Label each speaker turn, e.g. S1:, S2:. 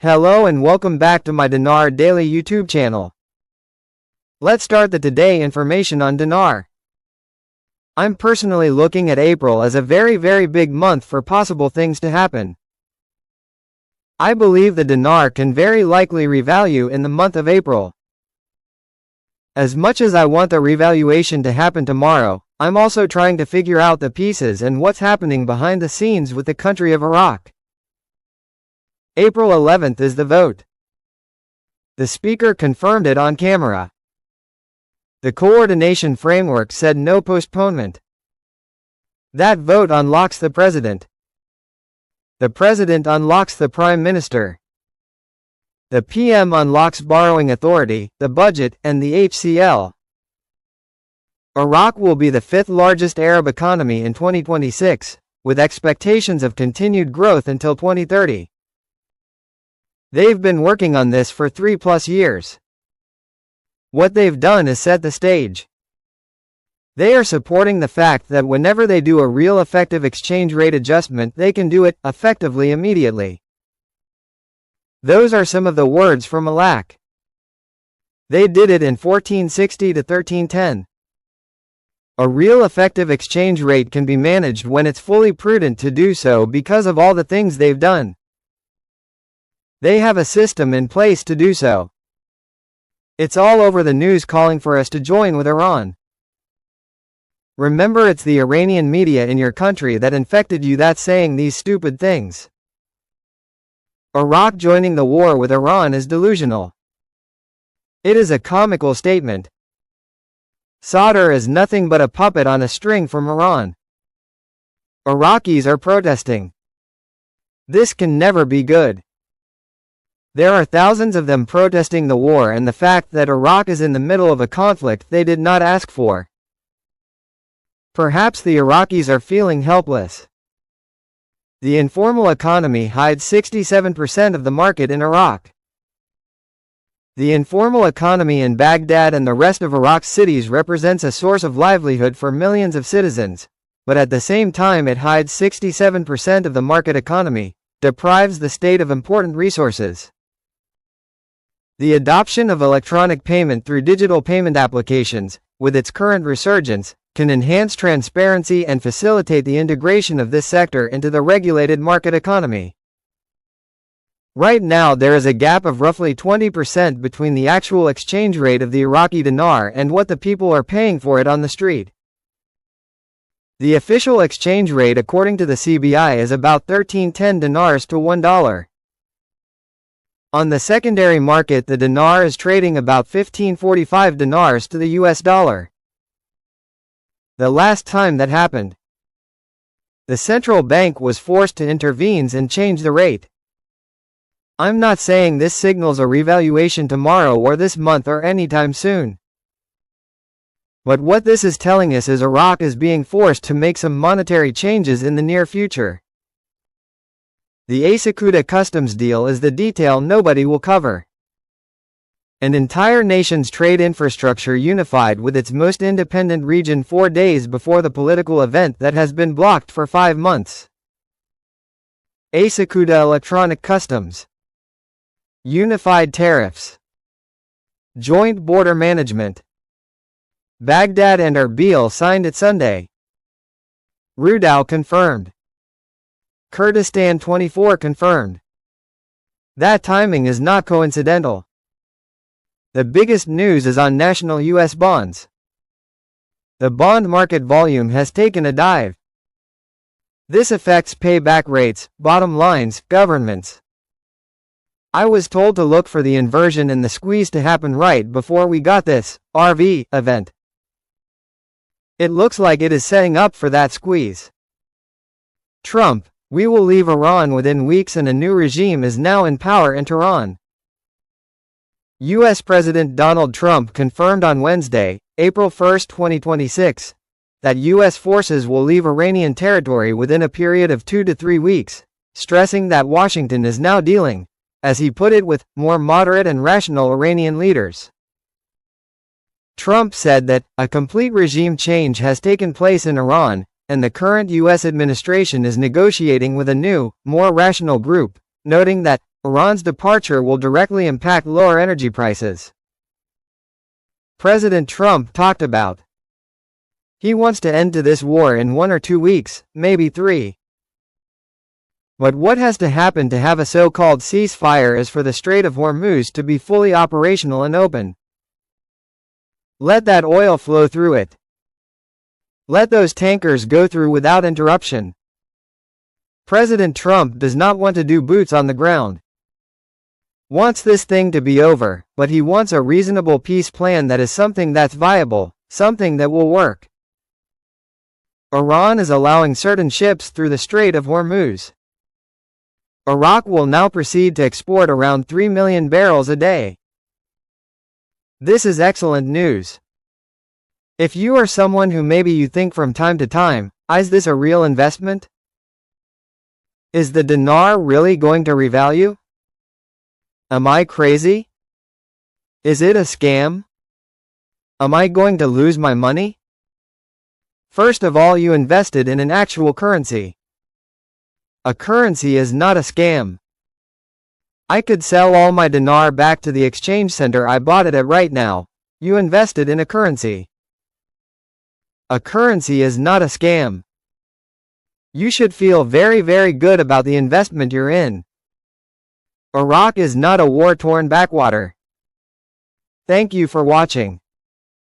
S1: Hello and welcome back to my Dinar Daily YouTube channel. Let's start the today information on dinar. I'm personally looking at April as a very big month for possible things to happen. I believe the dinar can very likely revalue in the month of April. As much as I want the revaluation to happen tomorrow, I'm also trying to figure out the pieces and what's happening behind the scenes with the country of Iraq. April 11th is the vote. The speaker confirmed it on camera. The coordination framework said no postponement. That vote unlocks the president. The president unlocks the prime minister. The PM unlocks borrowing authority, the budget, and the HCL. Iraq will be the fifth largest Arab economy in 2026, with expectations of continued growth until 2030. They've been working on this for 3+ years. What they've done is set the stage. They are supporting the fact that whenever they do a real effective exchange rate adjustment, they can do it effectively immediately. Those are some of the words from Malak. They did it in 1460 to 1310. A real effective exchange rate can be managed when it's fully prudent to do so because of all the things they've done. They have a system in place to do so. It's all over the news calling for us to join with Iran. Remember, it's the Iranian media in your country that infected you that's saying these stupid things. Iraq joining the war with Iran is delusional. It is a comical statement. Sadr is nothing but a puppet on a string from Iran. Iraqis are protesting. This can never be good. There are thousands of them protesting the war and the fact that Iraq is in the middle of a conflict they did not ask for. Perhaps the Iraqis are feeling helpless. The informal economy hides 67% of the market in Iraq. The informal economy in Baghdad and the rest of Iraq's cities represents a source of livelihood for millions of citizens, but at the same time it hides 67% of the market economy, deprives the state of important resources. The adoption of electronic payment through digital payment applications, with its current resurgence, can enhance transparency and facilitate the integration of this sector into the regulated market economy. Right now there is a gap of roughly 20% between the actual exchange rate of the Iraqi dinar and what the people are paying for it on the street. The official exchange rate according to the CBI is about 1310 dinars to $1. On the secondary market the dinar is trading about 1545 dinars to the US dollar. The last time that happened, the central bank was forced to intervene and change the rate. I'm not saying this signals a revaluation tomorrow or this month or anytime soon. But what this is telling us is Iraq is being forced to make some monetary changes in the near future. The IQD customs deal is the detail nobody will cover. An entire nation's trade infrastructure unified with its most independent region 4 days before the political event that has been blocked for 5 months. IQD electronic customs. Unified tariffs. Joint border management. Baghdad and Erbil signed it Sunday. Rudao confirmed. Kurdistan 24 confirmed. That timing is not coincidental. The biggest news is on national U.S. bonds. The bond market volume has taken a dive. This affects payback rates, bottom lines, governments. I was told to look for the inversion and the squeeze to happen right before we got this RV event. It looks like it is setting up for that squeeze. Trump, we will leave Iran within weeks and a new regime is now in power in Tehran. U.S. President Donald Trump confirmed on Wednesday, April 1, 2026, that U.S. forces will leave Iranian territory within a period of 2 to 3 weeks, stressing that Washington is now dealing, as he put it, with more moderate and rational Iranian leaders. Trump said that a complete regime change has taken place in Iran, and the current U.S. administration is negotiating with a new, more rational group, noting that Iran's departure will directly impact lower energy prices. President Trump talked about. He wants to end to this war in 1 or 2 weeks, maybe 3. But what has to happen to have a so-called ceasefire is for the Strait of Hormuz to be fully operational and open. Let that oil flow through it. Let those tankers go through without interruption. President Trump does not want to do boots on the ground. Wants this thing to be over, but he wants a reasonable peace plan that is something that's viable, something that will work. Iran is allowing certain ships through the Strait of Hormuz. Iraq will now proceed to export around 3 million barrels a day. This is excellent news. If you are someone who maybe you think from time to time, is this a real investment? Is the dinar really going to revalue? Am I crazy? Is it a scam? Am I going to lose my money? First of all, you invested in an actual currency. A currency is not a scam. I could sell all my dinar back to the exchange center I bought it at right now. You invested in a currency. A currency is not a scam. You should feel very, very good about the investment you're in. Iraq is not a war-torn backwater. Thank you for watching.